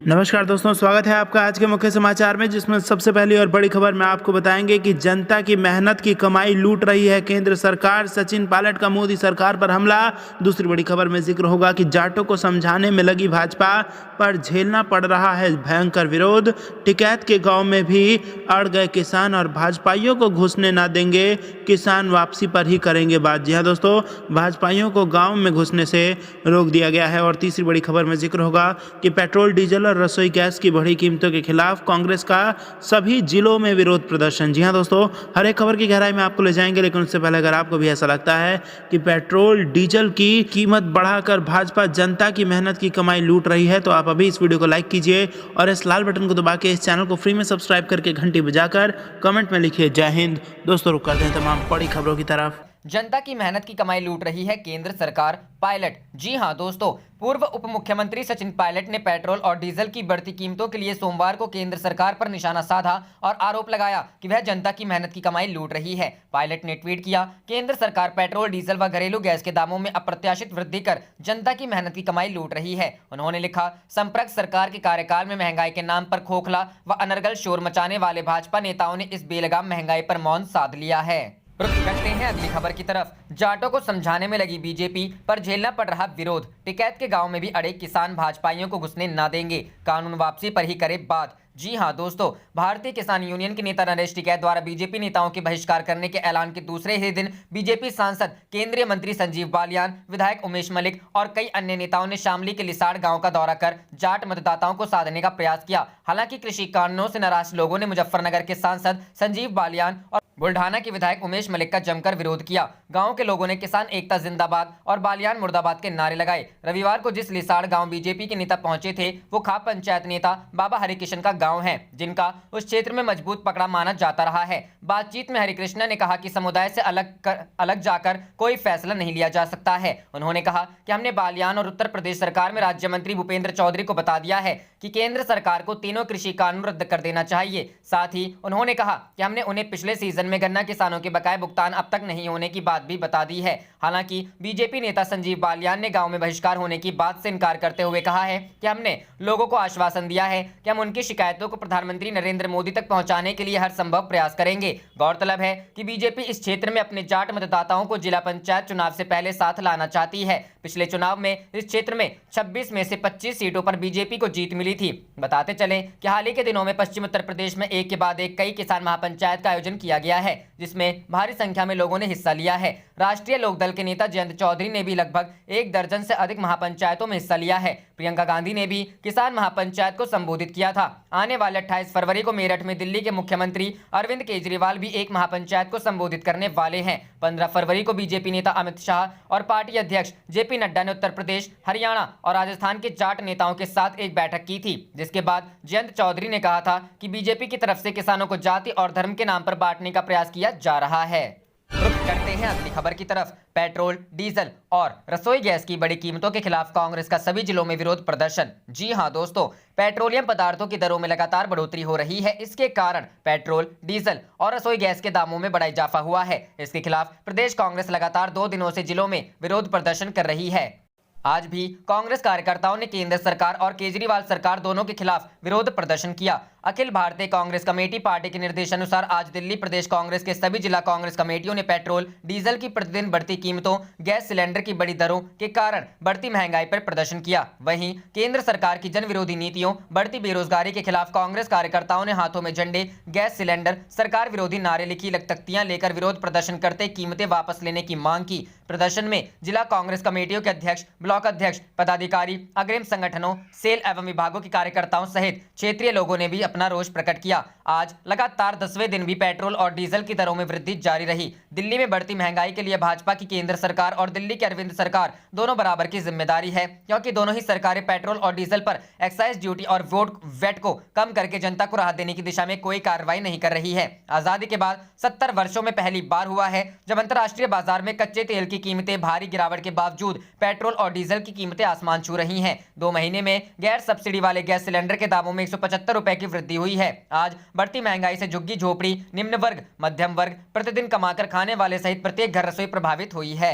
नमस्कार दोस्तों, स्वागत है आपका आज के मुख्य समाचार में, जिसमें सबसे पहली और बड़ी खबर में आपको बताएंगे कि जनता की मेहनत की कमाई लूट रही है केंद्र सरकार। सचिन पायलट का मोदी सरकार पर हमला। दूसरी बड़ी खबर में जिक्र होगा कि जाटों को समझाने में लगी भाजपा, पर झेलना पड़ रहा है भयंकर विरोध। टिकैत के गांव में भी अड़ गए किसान और भाजपाइयों को घुसने ना देंगे, किसान वापसी पर ही करेंगे बात। जी हाँ दोस्तों, भाजपाइयों को गाँव में घुसने से रोक दिया गया है। और तीसरी बड़ी खबर में जिक्र होगा कि पेट्रोल, डीजल और रसोई गैस की बढ़ी कीमतों के खिलाफ कांग्रेस का सभी जिलों में विरोध प्रदर्शन। जी हां दोस्तों, हर एक खबर की गहराई में आपको ले जाएंगे, लेकिन उससे पहले अगर आपको भी ऐसा लगता है कि पेट्रोल डीजल की कीमत बढ़ाकर भाजपा जनता की मेहनत की कमाई लूट रही है, तो आप अभी इस वीडियो को लाइक कीजिए और इस लाल बटन को दबा के इस चैनल को फ्री में सब्सक्राइब करके घंटी बजाकर कमेंट में लिखिए जय हिंद। दोस्तों, रुक करते हैं तमाम बड़ी खबरों की तरफ। जनता की मेहनत की कमाई लूट रही है केंद्र सरकार। पायलट। जी हां दोस्तों, पूर्व उप मुख्यमंत्री सचिन पायलट ने पेट्रोल और डीजल की बढ़ती कीमतों के लिए सोमवार को केंद्र सरकार पर निशाना साधा और आरोप लगाया कि वह जनता की मेहनत की कमाई लूट रही है। पायलट ने ट्वीट किया, केंद्र सरकार पेट्रोल, डीजल व घरेलू गैस के दामों में अप्रत्याशित वृद्धि कर जनता की मेहनत की कमाई लूट रही है। उन्होंने लिखा, संपर्क सरकार के कार्यकाल में महंगाई के नाम पर खोखला व अनर्गल शोर मचाने वाले भाजपा नेताओं ने इस बेलगाम महंगाई पर मौन साध लिया है। रुक करते हैं अगली खबर की तरफ। जाटों को समझाने में लगी बीजेपी, पर झेलना पड़ रहा विरोध। टिकैत के गांव में भी अड़े किसान भाजपाइयों को घुसने ना देंगे, कानून वापसी पर ही करे बात। जी हां दोस्तों, भारतीय किसान यूनियन के नेता नरेश टिकैत द्वारा बीजेपी नेताओं के बहिष्कार करने के ऐलान के दूसरे ही दिन बीजेपी सांसद, केंद्रीय मंत्री संजीव बालियान, विधायक उमेश मलिक और कई अन्य नेताओं ने शामली के लिसाड़ गांव का दौरा कर जाट मतदाताओं को साधने का प्रयास किया। हालांकि कृषि कानूनों से नाराज लोगों ने मुजफ्फरनगर के सांसद संजीव बालियान और बुल्ढाना के विधायक उमेश मलिक का जमकर विरोध किया। गांव के लोगों ने किसान एकता जिंदाबाद और बालियान मुर्दाबाद के नारे लगाए। रविवार को जिस लिसाड़ गांव बीजेपी के नेता पहुंचे थे, वो खाप पंचायत नेता बाबा हरिकृष्ण का गांव है, जिनका उस क्षेत्र में मजबूत पकड़ा माना जाता रहा है। बातचीत में हरिकृष्ण ने कहा कि समुदाय से अलग जाकर कोई फैसला नहीं लिया जा सकता है। उन्होंने कहा कि हमने बालियान और उत्तर प्रदेश सरकार में राज्य मंत्री भूपेंद्र चौधरी को बता दिया है कि केंद्र सरकार को तीनों कृषि कानून रद्द कर देना चाहिए। साथ ही उन्होंने कहा कि हमने उन्हें पिछले सीजन में गन्ना किसानों के बकाये भुगतान अब तक नहीं होने की बात भी बता दी है। हालांकि बीजेपी नेता संजीव बालियान ने गांव में बहिष्कार होने की बात से इनकार करते हुए कहा है कि हमने लोगों को आश्वासन दिया है कि हम उनकी शिकायतों को प्रधानमंत्री नरेंद्र मोदी तक पहुंचाने के लिए हर संभव प्रयास करेंगे। गौरतलब है कि बीजेपी इस क्षेत्र में अपने जाट मतदाताओं को जिला पंचायत चुनाव से पहले साथ लाना चाहती है। पिछले चुनाव में इस क्षेत्र में 26 में से 25 सीटों पर बीजेपी को जीत मिली थी। बताते चलें कि हाल ही के दिनों में पश्चिम उत्तर प्रदेश में एक के बाद एक कई किसान महापंचायत का आयोजन किया गया है, जिसमें भारी संख्या में लोगों ने हिस्सा लिया है। राष्ट्रीय लोकदल के नेता जयंत चौधरी ने भी लगभग 1 दर्जन से अधिक महापंचायतों में हिस्सा लिया है। प्रियंका गांधी ने भी किसान महापंचायत को संबोधित किया था। आने वाले 28 फरवरी को मेरठ में दिल्ली के मुख्यमंत्री अरविंद केजरीवाल भी एक महापंचायत को संबोधित करने वाले हैं। 15 फरवरी को बीजेपी नेता अमित शाह और पार्टी अध्यक्ष जेपी नड्डा ने उत्तर प्रदेश, हरियाणा और राजस्थान के जाट नेताओं के साथ एक बैठक की थी, जिसके बाद जयंत चौधरी ने कहा था कि बीजेपी की तरफ से किसानों को जाति और धर्म के नाम पर बांटने का प्रयास किया जा रहा है। रुक करते हैं अगली खबर की तरफ। पेट्रोल, डीजल और रसोई गैस की बड़ी कीमतों के खिलाफ कांग्रेस का सभी जिलों में विरोध प्रदर्शन। जी हां दोस्तों, पेट्रोलियम पदार्थों की दरों में लगातार बढ़ोतरी हो रही है। इसके कारण पेट्रोल, डीजल और रसोई गैस के दामों में बड़ा इजाफा हुआ है। इसके खिलाफ प्रदेश कांग्रेस लगातार 2 दिनों से जिलों में विरोध प्रदर्शन कर रही है। आज भी कांग्रेस कार्यकर्ताओं ने केंद्र सरकार और केजरीवाल सरकार दोनों के खिलाफ विरोध प्रदर्शन किया। अखिल भारतीय कांग्रेस कमेटी पार्टी के निर्देशानुसार आज दिल्ली प्रदेश कांग्रेस के सभी जिला कांग्रेस कमेटियों ने पेट्रोल, डीजल की प्रतिदिन बढ़ती कीमतों, गैस सिलेंडर की बड़ी दरों के कारण बढ़ती महंगाई पर प्रदर्शन किया। वहीं केंद्र सरकार की जन विरोधी नीतियों, बढ़ती बेरोजगारी के खिलाफ कांग्रेस कार्यकर्ताओं ने हाथों में झंडे, गैस सिलेंडर, सरकार विरोधी नारे लिखी तख्तियां लेकर विरोध प्रदर्शन करते कीमतें वापस लेने की मांग की। प्रदर्शन में जिला कांग्रेस कमेटियों के अध्यक्ष, ब्लॉक अध्यक्ष, पदाधिकारी, अग्रिम संगठनों, सेल एवं विभागों के कार्यकर्ताओं सहित क्षेत्रीय लोगों ने भी अपना रोष प्रकट किया। आज लगातार 10वें दिन भी पेट्रोल और डीजल की दरों में वृद्धि जारी रही। दिल्ली में बढ़ती महंगाई के लिए भाजपा की केंद्र सरकार और दिल्ली की अरविंद सरकार दोनों बराबर की जिम्मेदारी है, क्योंकि दोनों ही सरकारें पेट्रोल और डीजल पर एक्साइज ड्यूटी और वैट को कम करके जनता को राहत देने की दिशा में कोई कार्रवाई नहीं कर रही है। आजादी के बाद 70 वर्षों में पहली बार हुआ है जब अंतर्राष्ट्रीय बाजार में कच्चे तेल की कीमतें भारी गिरावट के बावजूद पेट्रोल और डीजल की कीमतें आसमान छू रही हैं। 2 महीने में गैर सब्सिडी वाले गैस सिलेंडर के दामों में 175 रुपए की वृद्धि हुई है। आज बढ़ती महंगाई से झुग्गी झोपड़ी, निम्न वर्ग, मध्यम वर्ग, प्रतिदिन कमाकर खाने वाले सहित प्रत्येक घर रसोई प्रभावित हुई है।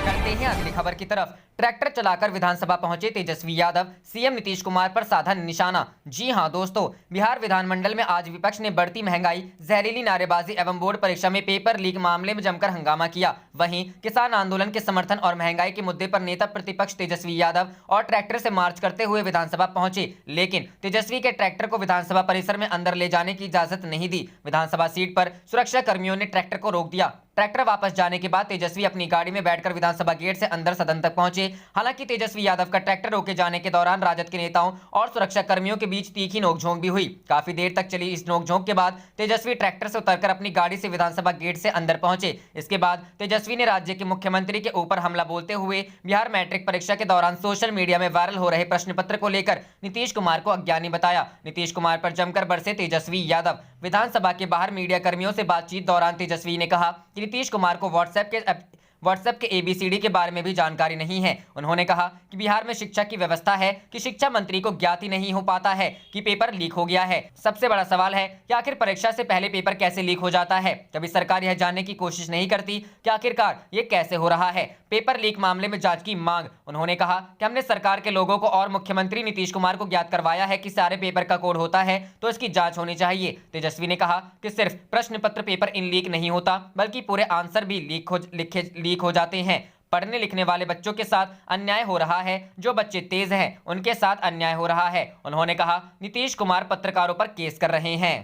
करते हैं अगली खबर की तरफ। ट्रैक्टर चलाकर विधानसभा पहुंचे तेजस्वी यादव, सीएम नीतीश कुमार पर साधा निशाना। जी हां दोस्तों, बिहार विधानमंडल में आज विपक्ष ने बढ़ती महंगाई, जहरीली नारेबाजी एवं बोर्ड परीक्षा में पेपर लीक मामले में जमकर हंगामा किया। वहीं किसान आंदोलन के समर्थन और महंगाई के मुद्दे पर नेता प्रतिपक्ष तेजस्वी यादव और ट्रैक्टर से मार्च करते हुए विधानसभा पहुंचे, लेकिन तेजस्वी के ट्रैक्टर को विधानसभा परिसर में अंदर ले जाने की इजाजत नहीं दी। विधानसभा सीट पर सुरक्षा कर्मियों ने ट्रैक्टर को रोक दिया। ट्रैक्टर वापस जाने के बाद तेजस्वी अपनी गाड़ी में बैठकर विधानसभा गेट से अंदर सदन तक पहुंचे। हालांकि तेजस्वी यादव का ट्रैक्टर रोके जाने के दौरान राजद के नेताओं और सुरक्षा कर्मियों के बीच तीखी नोकझोंक भी हुई। काफी देर तक चली इस नोकझोंक के बाद तेजस्वी ट्रैक्टर से उतरकर अपनी गाड़ी से विधानसभा गेट से अंदर पहुंचे। इसके बाद तेजस्वी ने राज्य के मुख्यमंत्री के ऊपर हमला बोलते हुए बिहार मैट्रिक परीक्षा के दौरान सोशल मीडिया में वायरल हो रहे प्रश्न पत्र को लेकर नीतीश कुमार को अज्ञानी बताया। नीतीश कुमार पर जमकर बरसे तेजस्वी यादव। विधानसभा के बाहर मीडिया कर्मियों से बातचीत दौरान तेजस्वी ने कहा कि नीतीश कुमार को व्हाट्सएप के ABCD के बारे में भी जानकारी नहीं है। उन्होंने कहा कि बिहार में शिक्षा की व्यवस्था है कि शिक्षा मंत्री को ज्ञात ही नहीं हो पाता है कि पेपर लीक हो गया है। सबसे बड़ा सवाल है कि आखिर परीक्षा से पहले पेपर कैसे लीक हो जाता है। कभी सरकार यह जानने की कोशिश नहीं करती कि आखिरकार ये कैसे हो रहा है। पेपर लीक मामले में जांच की मांग। उन्होंने कहा कि हमने सरकार के लोगों को और मुख्यमंत्री नीतीश कुमार को ज्ञात करवाया है कि सारे पेपर का कोड होता है तो इसकी जांच होनी चाहिए। तेजस्वी ने कहा कि सिर्फ प्रश्न पत्र पेपर इन लीक नहीं होता, बल्कि पूरे आंसर भी लीक हो जाते हैं। पढ़ने लिखने वाले बच्चों के साथ अन्याय हो रहा है। जो बच्चे तेज हैं उनके साथ अन्याय हो रहा है। उन्होंने कहा नीतीश कुमार पत्रकारों पर केस कर रहे हैं।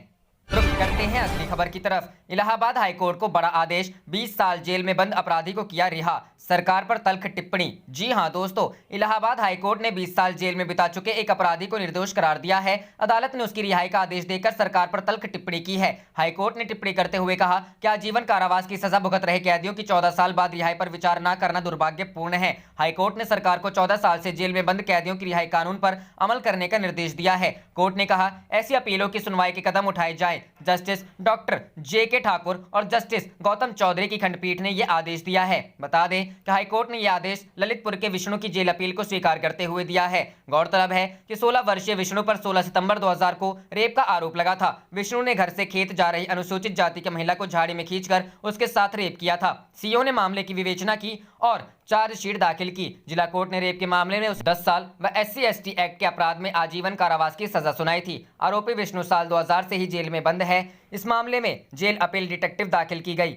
रुक करते हैं अगली खबर की तरफ। इलाहाबाद हाईकोर्ट को बड़ा आदेश, 20 साल जेल में बंद अपराधी को किया रिहा, सरकार पर तल्ख टिप्पणी। जी हां दोस्तों, इलाहाबाद हाईकोर्ट ने 20 साल जेल में बिता चुके एक अपराधी को निर्दोष करार दिया है। अदालत ने उसकी रिहाई का आदेश देकर सरकार पर तल्ख टिप्पणी की है। हाईकोर्ट ने टिप्पणी करते हुए कहा कि आजीवन कारावास की सजा भुगत रहे कैदियों की 14 साल बाद रिहाई पर विचार न करना दुर्भाग्यपूर्ण है। हाईकोर्ट ने सरकार को 14 साल से जेल में बंद कैदियों की रिहाई कानून पर अमल करने का निर्देश दिया है। कोर्ट ने कहा ऐसी अपीलों की सुनवाई के कदम उठाए जाए। जस्टिस डॉक्टर JK ठाकुर और जस्टिस गौतम चौधरी की खंडपीठ ने यह आदेश दिया है। बता दें कि हाईकोर्ट ने यह आदेश ललितपुर के विष्णु की जेल अपील को स्वीकार करते हुए दिया है। गौरतलब है कि 16 वर्षीय विष्णु पर 16 सितंबर 2000 को रेप का आरोप लगा था। विष्णु ने घर से खेत जा रही अनुसूचित जाति की महिला को झाड़ी में खींचकर उसके साथ रेप किया था। सीओ ने मामले की विवेचना की और चार्जशीट दाखिल की। जिला कोर्ट ने रेप के मामले में उसे 10 साल व SC/ST एक्ट के अपराध में आजीवन कारावास की सजा सुनाई थी। आरोपी विष्णु साल 2000 से ही जेल में बंद है। इस मामले में जेल अपील डिटेक्टिव दाखिल की गई।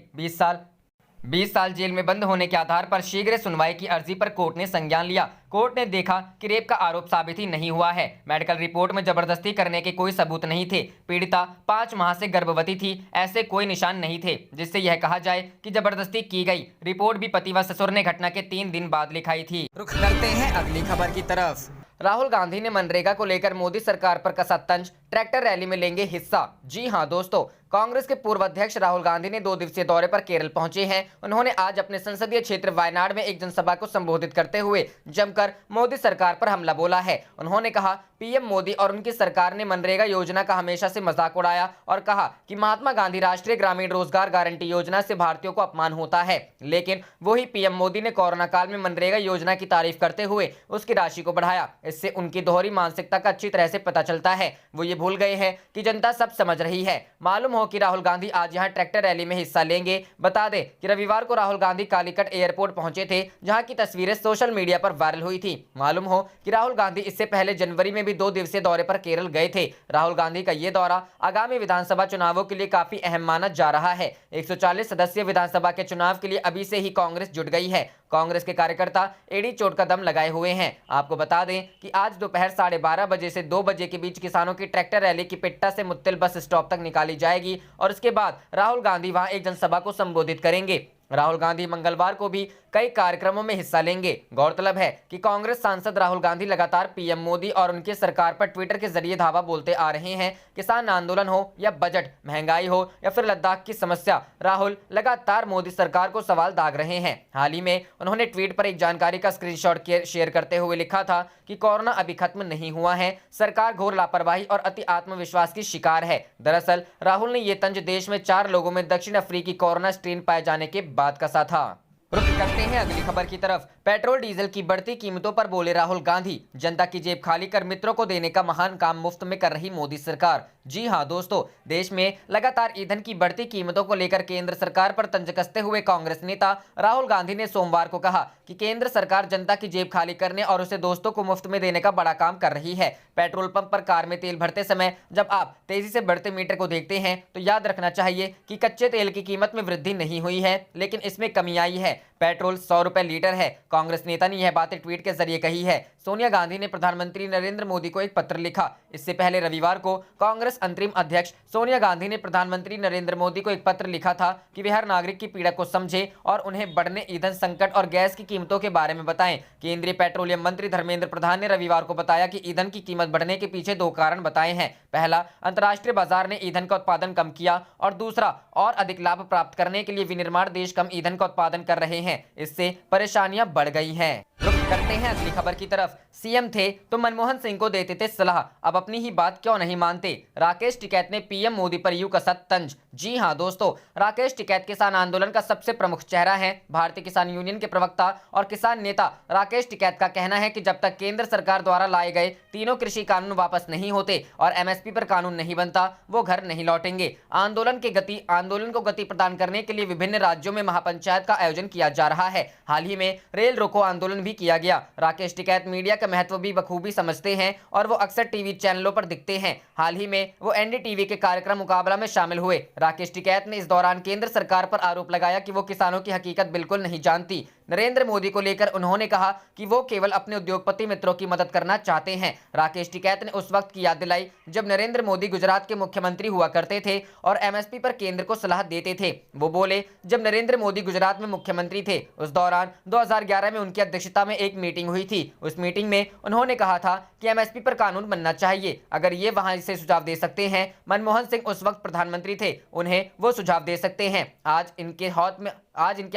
20 साल जेल में बंद होने के आधार पर शीघ्र सुनवाई की अर्जी पर कोर्ट ने संज्ञान लिया। कोर्ट ने देखा कि रेप का आरोप साबित ही नहीं हुआ है। मेडिकल रिपोर्ट में जबरदस्ती करने के कोई सबूत नहीं थे। पीड़िता 5 माह से गर्भवती थी। ऐसे कोई निशान नहीं थे जिससे यह कहा जाए कि जबरदस्ती की गई। रिपोर्ट भी पति व ससुर ने घटना के 3 दिन बाद लिखाई थी। रुख करते हैं अगली खबर की तरफ। राहुल गांधी ने मनरेगा को लेकर मोदी सरकार पर कसा तंज, ट्रैक्टर रैली में लेंगे हिस्सा। जी हां दोस्तों, कांग्रेस के पूर्व अध्यक्ष राहुल गांधी ने 2 दिवसीय दौरे पर केरल पहुंचे हैं। उन्होंने आज अपने संसदीय क्षेत्र वायनाड में एक जनसभा को संबोधित करते हुए जमकर मोदी सरकार पर हमला बोला है। उन्होंने कहा पीएम मोदी और उनकी सरकार ने मनरेगा योजना का हमेशा से मजाक उड़ाया और कहा कि महात्मा गांधी राष्ट्रीय ग्रामीण रोजगार गारंटी योजना से भारतीयों को अपमान होता है। लेकिन वही पीएम मोदी ने कोरोना काल में मनरेगा योजना की तारीफ करते हुए उसकी राशि को बढ़ाया। इससे उनकी दोहरी मानसिकता का अच्छी तरह से पता चलता है। वो ये भूल गए हैं कि जनता सब समझ रही है। मालूम हो कि राहुल गांधी आज यहां ट्रैक्टर रैली में हिस्सा लेंगे। बता दें कि रविवार को राहुल गांधी कालीकट एयरपोर्ट पहुंचे थे, जहां की तस्वीरें सोशल मीडिया पर वायरल हुई थी। मालूम हो कि राहुल गांधी इससे पहले जनवरी में भी 2 दिवसीय दौरे पर केरल गए थे। राहुल गांधी का ये दौरा आगामी विधानसभा चुनावों के लिए काफी अहम माना जा रहा है। 140 सदस्यीय विधानसभा के चुनाव के लिए अभी से ही कांग्रेस जुट गई है। कांग्रेस के कार्यकर्ता एड़ी चोट का दम लगाए हुए हैं। आपको बता दें कि आज दोपहर 12:30 बजे से 2 बजे के बीच किसानों की ट्रैक्टर रैली की पिट्टा से मुत्तिल बस स्टॉप तक निकाली जाएगी और इसके बाद राहुल गांधी वहां एक जनसभा को संबोधित करेंगे। राहुल गांधी मंगलवार को भी कई कार्यक्रमों में हिस्सा लेंगे। गौरतलब है कि कांग्रेस सांसद राहुल गांधी लगातार पीएम मोदी और उनकी सरकार पर ट्विटर के जरिए धावा बोलते आ रहे हैं। किसान आंदोलन हो या बजट, महंगाई हो या फिर लद्दाख की समस्या, राहुल लगातार मोदी सरकार को सवाल दाग रहे हैं। हाल ही में उन्होंने ट्वीट पर एक जानकारी का स्क्रीनशॉट शेयर करते हुए लिखा था कि कोरोना अभी खत्म नहीं हुआ है, सरकार घोर लापरवाही और अति आत्मविश्वास की शिकार है। दरअसल राहुल ने ये तंज देश में 4 लोगों में दक्षिण अफ्रीकी कोरोना स्ट्रेन पाए जाने के बाद कसा था। रुक करते हैं अगली खबर की तरफ। पेट्रोल डीजल की बढ़ती कीमतों पर बोले राहुल गांधी, जनता की जेब खाली कर मित्रों को देने का महान काम मुफ्त में कर रही मोदी सरकार। जी हां दोस्तों, देश में लगातार ईंधन की बढ़ती कीमतों को लेकर केंद्र सरकार पर तंज कसते हुए कांग्रेस नेता राहुल गांधी ने सोमवार को कहा कि केंद्र सरकार जनता की जेब खाली करने और उसे दोस्तों को मुफ्त में देने का बड़ा काम कर रही है। पेट्रोल पंप पर कार में तेल भरते समय जब आप तेजी से बढ़ते मीटर को देखते हैं तो याद रखना चाहिए कि कच्चे तेल की कीमत में वृद्धि नहीं हुई है, लेकिन इसमें कमी आई है। पेट्रोल 100 रुपए लीटर है। कांग्रेस नेता ने यह बातें ट्वीट के जरिए कही है। सोनिया गांधी ने प्रधानमंत्री नरेंद्र मोदी को एक पत्र लिखा। इससे पहले रविवार को कांग्रेस अंतरिम अध्यक्ष सोनिया गांधी ने प्रधानमंत्री नरेंद्र मोदी को एक पत्र लिखा था कि वे हर नागरिक की पीड़ा को समझे और उन्हें बढ़ने ईंधन संकट और गैस की कीमतों के बारे में बताएं। केंद्रीय पेट्रोलियम मंत्री धर्मेंद्र प्रधान ने रविवार को बताया कि ईंधन की कीमत बढ़ने के पीछे 2 कारण बताए हैं। पहला, अंतर्राष्ट्रीय बाजार ने ईंधन का उत्पादन कम किया और दूसरा, और अधिक लाभ प्राप्त करने के लिए विनिर्माण देश कम ईंधन का उत्पादन कर रहे हैं। इससे परेशानियां बढ़ गई हैं। रुक करते हैं अगली खबर की तरफ। सीएम थे तो मनमोहन सिंह को देते थे सलाह, अब अपनी ही बात क्यों नहीं मानते? राकेश टिकैत ने पीएम मोदी पर यूं कसा तंज। जी हां दोस्तों, राकेश टिकैत किसान आंदोलन का सबसे प्रमुख चेहरा है। भारतीय किसान यूनियन के प्रवक्ता और किसान नेता राकेश टिकैत का कहना है कि जब तक केंद्र सरकार द्वारा लाए गए तीनों कृषि कानून वापस नहीं होते और एमएसपी पर कानून नहीं बनता, वो घर नहीं लौटेंगे। आंदोलन को गति प्रदान करने के लिए विभिन्न राज्यों में महापंचायत का आयोजन किया जा रहा है। हाल ही में रेल रोको आंदोलन भी किया गया। राकेश टिकैत मीडिया का महत्व भी बखूबी समझते हैं और वो अक्सर टीवी चैनलों पर दिखते हैं। हाल ही में वो एनडीटीवी के कार्यक्रम मुकाबला में शामिल हुए। राकेश टिकैत ने इस दौरान केंद्र सरकार पर आरोप लगाया कि वो किसानों की हकीकत बिल्कुल नहीं जानती। नरेंद्र मोदी को लेकर उन्होंने कहा कि वो केवल अपने उद्योगपति मित्रों की मदद करना चाहते हैं। राकेश टिकैत ने उस वक्त की याद दिलाई जब नरेंद्र मोदी गुजरात के मुख्यमंत्री हुआ करते थे और एमएसपी पर केंद्र को सलाह देते थे। वो बोले, जब नरेंद्र मोदी गुजरात में मुख्यमंत्री थे उस दौरान 2011 में उनकी अध्यक्षता में एक मीटिंग हुई थी। उस मीटिंग में उन्होंने कहा था कि एमएसपी पर कानून बनना चाहिए। अगर ये वहां से सुझाव दे सकते हैं, मनमोहन सिंह उस वक्त प्रधानमंत्री थे, उन्हें वो सुझाव दे सकते हैं। आज इनके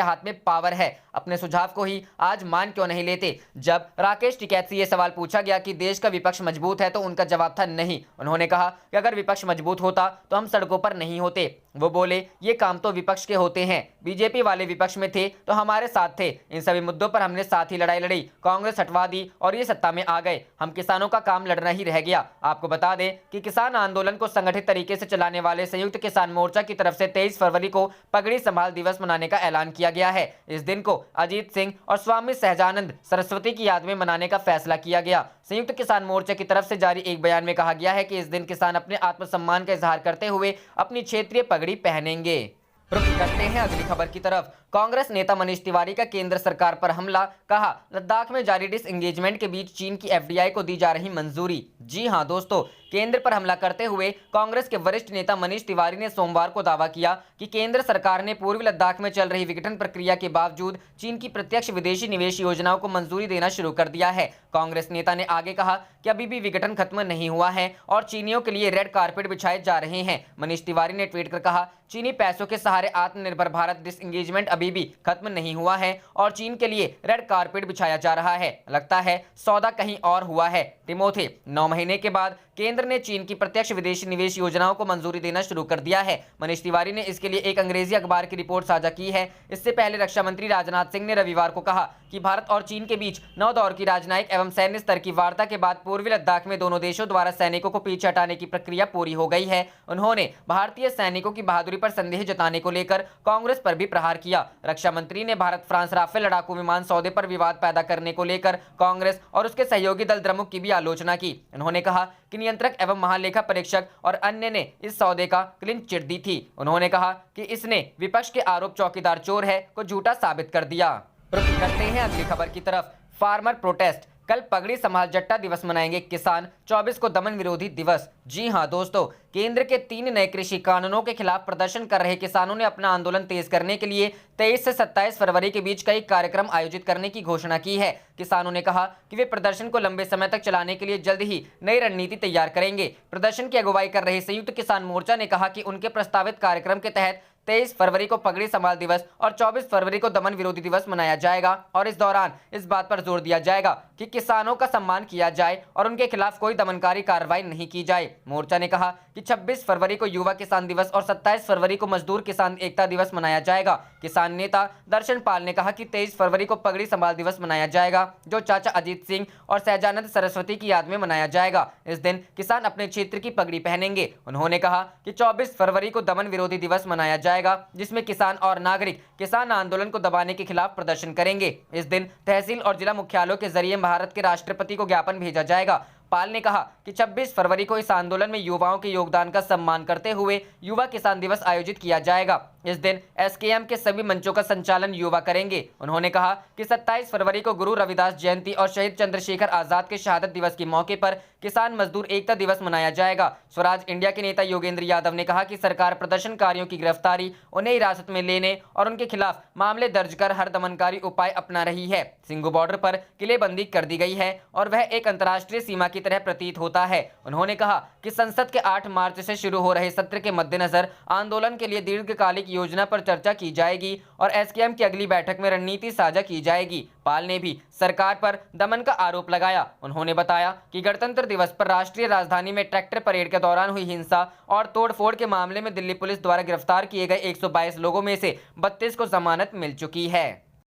हाथ में पावर है, अपने सुझाव को ही आज मान क्यों नहीं लेते? जब राकेश टिकैत से यह सवाल पूछा गया कि देश का विपक्ष मजबूत है तो उनका जवाब था नहीं। उन्होंने कहा कि अगर विपक्ष मजबूत होता तो हम सड़कों पर नहीं होते। वो बोले, ये काम तो विपक्ष के होते हैं, बीजेपी वाले विपक्ष में थे तो हमारे साथ थे, इन सभी मुद्दों पर हमने साथ ही लड़ाई लड़ी, कांग्रेस हटवा दी और ये सत्ता में आ गए, हम किसानों का काम लड़ना ही रह गया। आपको बता दें कि किसान आंदोलन को संगठित तरीके से चलाने वाले संयुक्त किसान मोर्चा की तरफ से 23 फरवरी को पगड़ी संभाल दिवस मनाने का ऐलान किया गया है। इस दिन को अजीत सिंह और स्वामी सहजानंद सरस्वती की याद में मनाने का फैसला किया गया। संयुक्त किसान मोर्चा की तरफ से जारी एक बयान में कहा गया है कि इस दिन किसान अपने आत्मसम्मान का इजहार करते हुए अपनी क्षेत्रीय पगड़ी पहनेंगे। रुक करते हैं अगली खबर की तरफ। कांग्रेस नेता मनीष तिवारी का केंद्र सरकार पर हमला, कहा लद्दाख में जारी डिसएंगेजमेंट के बीच चीन की एफडीआई को दी जा रही मंजूरी। जी हां दोस्तों, केंद्र पर हमला करते हुए कांग्रेस के वरिष्ठ नेता मनीष तिवारी ने सोमवार को दावा किया कि केंद्र सरकार ने पूर्वी लद्दाख में चल रही विघटन प्रक्रिया के बावजूद चीन की प्रत्यक्ष विदेशी निवेश योजनाओं को मंजूरी देना शुरू कर दिया है। कांग्रेस नेता ने आगे कहा कि अभी भी विघटन खत्म नहीं हुआ है और चीनियों के लिए रेड कारपेट बिछाए जा रहे हैं। मनीष तिवारी ने ट्वीट कर कहा, चीनी पैसों के सहारे आत्मनिर्भर भारत डिसएंगेजमेंट अभी भी खत्म नहीं हुआ है और चीन के लिए रेड कारपेट बिछाया जा रहा है। लगता है सौदा कहीं और हुआ है। टिमोथी, 9 महीने के बाद केंद्र ने चीन की प्रत्यक्ष विदेशी निवेश योजनाओं को मंजूरी देना शुरू कर दिया है। मनीष तिवारी ने इसके लिए एक अंग्रेजी अखबार की रिपोर्ट साझा की है। इससे पहले रक्षा मंत्री राजनाथ सिंह ने रविवार को कहा कि भारत और चीन के बीच 9 दौर की राजनयिक एवं सैन्य स्तर की वार्ता के बाद पूर्वी लद्दाख में दोनों देशों द्वारा सैनिकों को पीछे हटाने की प्रक्रिया पूरी हो गई है। उन्होंने भारतीय सैनिकों की बहादुरी पर संदेह जताने को लेकर कांग्रेस पर भी प्रहार किया। रक्षा मंत्री ने भारत फ्रांस राफेल लड़ाकू विमान सौदे पर विवाद पैदा करने को लेकर कांग्रेस और उसके सहयोगी दल द्रमुक की भी आलोचना की। उन्होंने कहा कि नियंत्रक एवं महालेखा परीक्षक और अन्य ने इस सौदे का क्लीन चिट दी थी। उन्होंने कहा कि इसने विपक्ष के आरोप चौकीदार चोर है को झूठा साबित कर दिया। रुक करते हैं अगली खबर की तरफ। फार्मर प्रोटेस्ट, कल पगड़ी संभाल जट्टा दिवस मनाएंगे किसान, 24 को दमन विरोधी दिवस। जी हां दोस्तों, केंद्र के 3 नए कृषि कानूनों के खिलाफ प्रदर्शन कर रहे किसानों ने अपना आंदोलन तेज करने के लिए 23 से 27 फरवरी के बीच कई कार्यक्रम आयोजित करने की घोषणा की है। किसानों ने कहा कि वे प्रदर्शन को लंबे समय तक चलाने के लिए जल्द ही नई रणनीति तैयार करेंगे। प्रदर्शन की अगुवाई कर रहे संयुक्त किसान मोर्चा ने कहा कि उनके प्रस्तावित कार्यक्रम के तहत 23 फरवरी को पगड़ी संभाल दिवस और 24 फरवरी को दमन विरोधी दिवस मनाया जाएगा और इस दौरान इस बात पर जोर दिया जाएगा कि किसानों का सम्मान किया जाए और उनके खिलाफ कोई दमनकारी कार्रवाई नहीं की जाए। मोर्चा ने कहा कि 26 फरवरी को युवा किसान दिवस और 27 फरवरी को मजदूर किसान एकता दिवस मनाया जाएगा। किसान नेता दर्शन पाल ने कहा कि 23 फरवरी को पगड़ी संभाल दिवस मनाया जाएगा, जो चाचा अजीत सिंह और सहजानंद सरस्वती की याद में मनाया जाएगा। इस दिन किसान अपने क्षेत्र की पगड़ी पहनेंगे। उन्होंने कहा कि 24 फरवरी को दमन विरोधी दिवस मनाया जाएगा, जिसमें किसान और नागरिक किसान आंदोलन को दबाने के खिलाफ प्रदर्शन करेंगे। इस दिन तहसील और जिला मुख्यालयों के जरिए भारत के राष्ट्रपति को ज्ञापन भेजा जाएगा। पाल ने कहा कि 26 फरवरी को इस आंदोलन में युवाओं के योगदान का सम्मान करते हुए युवा किसान दिवस आयोजित किया जाएगा। इस दिन एसकेएम के सभी मंचों का संचालन युवा करेंगे। उन्होंने कहा कि 27 फरवरी को गुरु रविदास जयंती और शहीद चंद्रशेखर आजाद के शहादत दिवस के मौके पर किसान मजदूर एकता दिवस मनाया जाएगा। स्वराज इंडिया के नेता योगेंद्र यादव ने कहा कि सरकार प्रदर्शनकारियों की गिरफ्तारी, उन्हें हिरासत में लेने और उनके खिलाफ मामले दर्ज कर हर दमनकारी उपाय अपना रही है। सिंघू बॉर्डर पर किलेबंदी कर दी गई है और वह एक अंतर्राष्ट्रीय सीमा की तरह प्रतीत होता है। उन्होंने कहा कि संसद के 8 मार्च से शुरू हो रहे सत्र के मद्देनजर आंदोलन के लिए दीर्घकालिक योजना पर चर्चा की जाएगी और एसकेएम की अगली बैठक में रणनीति साझा की जाएगी। पाल ने भी सरकार पर दमन का आरोप लगाया। उन्होंने बताया कि गणतंत्र दिवस पर राष्ट्रीय राजधानी में ट्रैक्टर परेड के दौरान हुई हिंसा और तोड़फोड़ के मामले में दिल्ली पुलिस द्वारा गिरफ्तार किए गए 122 लोगों में से 32 को जमानत मिल चुकी है।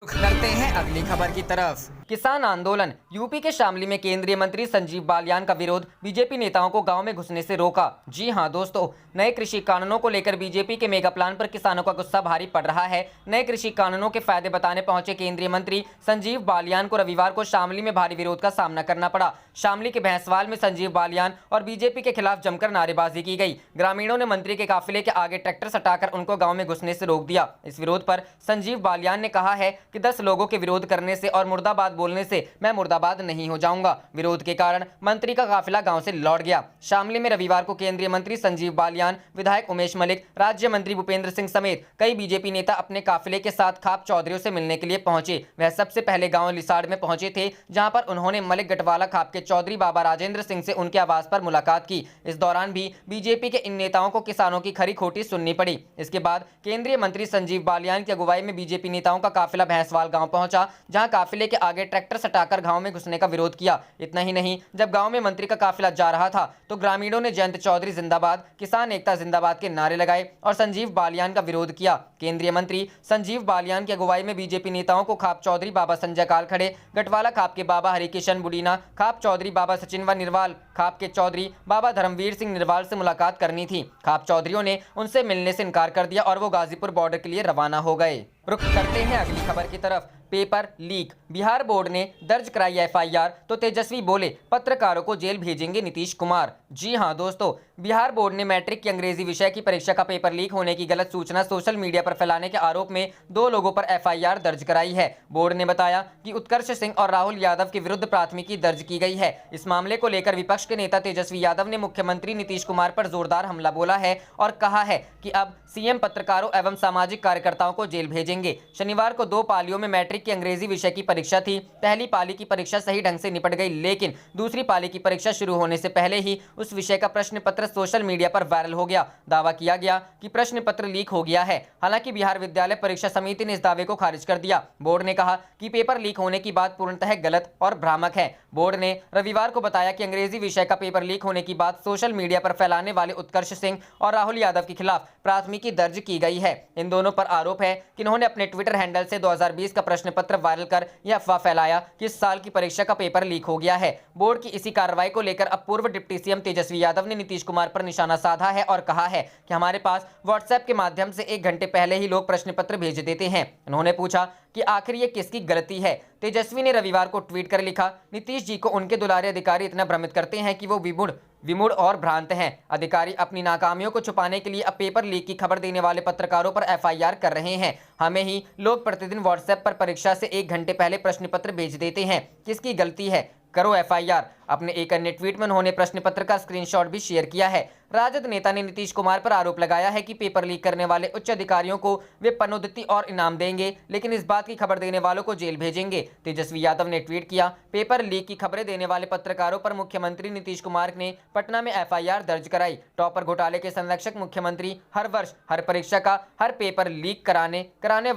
करते हैं अगली खबर की तरफ। किसान आंदोलन। यूपी के शामली में केंद्रीय मंत्री संजीव बालियान का विरोध, बीजेपी नेताओं को गांव में घुसने से रोका। जी हां दोस्तों, नए कृषि कानूनों को लेकर बीजेपी के मेगा प्लान पर किसानों का गुस्सा भारी पड़ रहा है। नए कृषि कानूनों के फायदे बताने पहुंचे केंद्रीय मंत्री संजीव बालियान को रविवार को शामली में भारी विरोध का सामना करना पड़ा। शामली के भैंसवाल में संजीव बालियान और बीजेपी के खिलाफ जमकर नारेबाजी की गई। ग्रामीणों ने मंत्री के काफिले के आगे ट्रैक्टर सटाकर उनको गाँव में घुसने से रोक दिया। इस विरोध पर संजीव बालियान ने कहा है कि 10 लोगों के विरोध करने से और मुर्दाबाद बोलने से मैं मुर्दाबाद नहीं हो जाऊंगा। विरोध के कारण मंत्री का काफिला गांव से लौट गया। शामली में रविवार को केंद्रीय मंत्री संजीव बालियान, विधायक उमेश मलिक, राज्य मंत्री भूपेंद्र सिंह समेत कई बीजेपी नेता अपने काफिले के साथ खाप चौधरियों से मिलने के लिए पहुंचे। वह सबसे पहले गांव लिसाड़ में पहुंचे थे, जहां पर उन्होंने मलिक गटवाला खाप के चौधरी बाबा राजेंद्र सिंह से उनके आवास पर मुलाकात की। इस दौरान भी बीजेपी के इन नेताओं को किसानों की खरी खोटी सुननी पड़ी। इसके बाद केंद्रीय मंत्री संजीव बालियान की अगुवाई में बीजेपी नेताओं का काफिला भैंसवाल गांव पहुंचा, जहां काफिले के आगे ट्रैक्टर सटाकर गांव में घुसने का विरोध किया। इतना ही नहीं, जब गांव में मंत्री का काफिला जा रहा था तो ग्रामीणों ने जयंत चौधरी जिंदाबाद, किसान एकता जिंदाबाद के नारे लगाए और संजीव बालियान का विरोध किया। केंद्रीय मंत्री संजीव बालियान की अगुवाई में बीजेपी नेताओं को खाप चौधरी बाबा संजय कालखड़े, गटवाला खाप के बाबा हरिकिशन बुडीना, खाप चौधरी बाबा सचिन व निर्वाल खाप के चौधरी बाबा धर्मवीर सिंह निर्वाल से मुलाकात करनी थी। खाप चौधरियों ने उनसे मिलने से इनकार कर दिया और वो गाजीपुर बॉर्डर के लिए रवाना हो गए। रुख करते हैं अगली खबर की तरफ। Paper leak. बिहार बोर्ड ने दर्ज कराई एफआईआर तो तेजस्वी बोले पत्रकारों को जेल भेजेंगे नीतीश कुमार। जी हां दोस्तों, बिहार बोर्ड ने मैट्रिक की अंग्रेजी विषय की परीक्षा का पेपर लीक होने की गलत सूचना सोशल मीडिया पर फैलाने के आरोप में 2 लोगों पर एफआईआर दर्ज कराई है। बोर्ड ने बताया कि उत्कर्ष सिंह और राहुल यादव के विरुद्ध प्राथमिकी दर्ज की गई है। इस मामले को लेकर विपक्ष के नेता तेजस्वी यादव ने मुख्यमंत्री नीतीश कुमार पर जोरदार हमला बोला है और कहा है कि अब सीएम पत्रकारों एवं सामाजिक कार्यकर्ताओं को जेल भेजेंगे। शनिवार को 2 पालियों में मैट्रिक की अंग्रेजी विषय की परीक्षा थी। पहली पाली की परीक्षा सही ढंग से निपट गई, लेकिन दूसरी पाली की परीक्षा शुरू होने से पहले ही उस विषय का प्रश्न पत्र सोशल मीडिया पर वायरल हो गया। दावा किया गया कि प्रश्न पत्र लीक हो गया है। हालांकि बिहार विद्यालय परीक्षा समिति ने इस दावे को खारिज कर दिया। बोर्ड ने कहा कि पेपर लीक होने की बात पूर्णतः गलत और भ्रामक है। बोर्ड ने रविवार को बताया कि अंग्रेजी विषय का पेपर लीक होने की बात सोशल मीडिया पर फैलाने वाले उत्कर्ष सिंह और राहुल यादव के खिलाफ प्राथमिकी दर्ज की गई है। इन दोनों पर आरोप है कि इन्होंने अपने ट्विटर हैंडल से 2020 का प्रश्न पत्र वायरल कर यह अफवाह फैलाया कि इस साल की परीक्षा का पेपर लीक हो गया है। बोर्ड की इसी कार्रवाई को लेकर अब पूर्व डिप्टी सीएम तेजस्वी यादव ने नीतीश कुमार पर निशाना साधा है और कहा है कि हमारे पास व्हाट्सएप के माध्यम से 1 घंटे पहले ही लोग प्रश्न पत्र भेज देते हैं। उन्होंने पूछा कि आखिर ये किसकी गलती है। तेजस्वी ने रविवार को ट्वीट कर लिखा, नीतीश जी को उनके दुलारे अधिकारी इतना भ्रमित करते हैं कि वो विमूढ़ और भ्रांत हैं। अधिकारी अपनी नाकामियों को छुपाने के लिए अब पेपर लीक की खबर देने वाले पत्रकारों पर एफआईआर कर रहे हैं। हमें ही लोग प्रतिदिन व्हाट्सएप पर परीक्षा से 1 घंटे पहले प्रश्न पत्र भेज देते हैं। किसकी गलती है? करो एफआईआर। अपने एक अन्य ट्वीट में उन्होंने प्रश्न पत्र का स्क्रीनशॉट भी शेयर किया है। राजद नेता ने नीतीश कुमार पर आरोप लगाया है कि पेपर लीक करने वाले उच्च अधिकारियों को वे पदोन्नति और इनाम देंगे, लेकिन इस बात की खबर देने वालों को जेल भेजेंगे। तेजस्वी यादव ने ट्वीट किया, पेपर लीक की खबरें देने वाले पत्रकारों पर मुख्यमंत्री नीतीश कुमार ने पटना में एफआईआर दर्ज कराई। टॉपर घोटाले के संरक्षक मुख्यमंत्री हर वर्ष हर परीक्षा का हर पेपर लीक कराने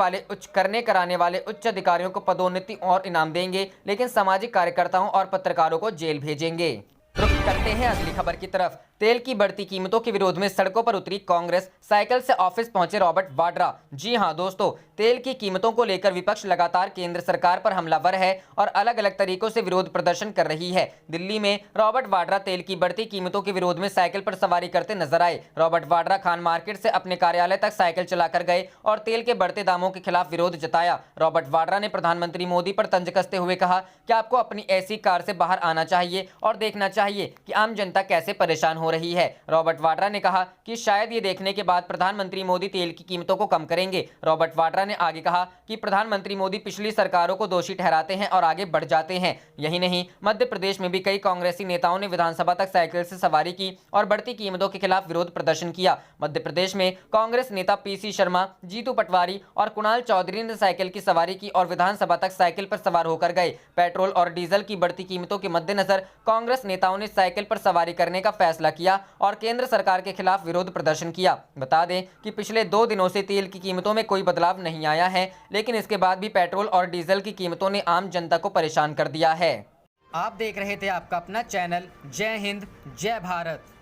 वाले उच्च अधिकारियों को पदोन्नति और इनाम देंगे, लेकिन सामाजिक कार्यकर्ताओं और पत्रकारों को जेल भेजेंगे। रुख करते हैं अगली खबर की तरफ। तेल की बढ़ती कीमतों के विरोध में सड़कों पर उतरी कांग्रेस, साइकिल से ऑफिस पहुंचे रॉबर्ट वाड्रा। जी हां दोस्तों, तेल की कीमतों को लेकर विपक्ष लगातार केंद्र सरकार पर हमलावर है और अलग अलग तरीकों से विरोध प्रदर्शन कर रही है। दिल्ली में रॉबर्ट वाड्रा तेल की बढ़ती कीमतों के विरोध में साइकिल पर सवारी करते नजर आए। रॉबर्ट वाड्रा खान मार्केट से अपने कार्यालय तक साइकिल चलाकर गए और तेल के बढ़ते दामों के खिलाफ विरोध जताया। रॉबर्ट वाड्रा ने प्रधानमंत्री मोदी पर तंज कसते हुए कहा कि आपको अपनी ऐसी कार से बाहर आना चाहिए और देखना चाहिए कि आम जनता कैसे परेशान हो रही है। रॉबर्ट वाड्रा ने कहा कि शायद ये देखने के बाद प्रधानमंत्री मोदी तेल की कीमतों को कम करेंगे। रॉबर्ट वाड्रा ने आगे कहा कि प्रधानमंत्री मोदी पिछली सरकारों को दोषी ठहराते हैं और आगे बढ़ जाते हैं। यही नहीं, मध्य प्रदेश में भी कई कांग्रेसी नेताओं ने विधानसभा तक साइकिल से सवारी की और बढ़ती कीमतों के खिलाफ विरोध प्रदर्शन किया। मध्य प्रदेश में कांग्रेस नेता पीसी शर्मा, जीतू पटवारी और कुणाल चौधरी ने साइकिल की सवारी की और विधानसभा तक साइकिल पर सवार होकर गए। पेट्रोल और डीजल की बढ़ती कीमतों के मद्देनजर कांग्रेस नेताओं ने साइकिल पर सवारी करने का फैसला किया और केंद्र सरकार के खिलाफ विरोध प्रदर्शन किया। बता दें कि पिछले 2 दिनों से तेल की कीमतों में कोई बदलाव नहीं आया है, लेकिन इसके बाद भी पेट्रोल और डीजल की कीमतों ने आम जनता को परेशान कर दिया है। आप देख रहे थे आपका अपना चैनल जय हिंद जय भारत।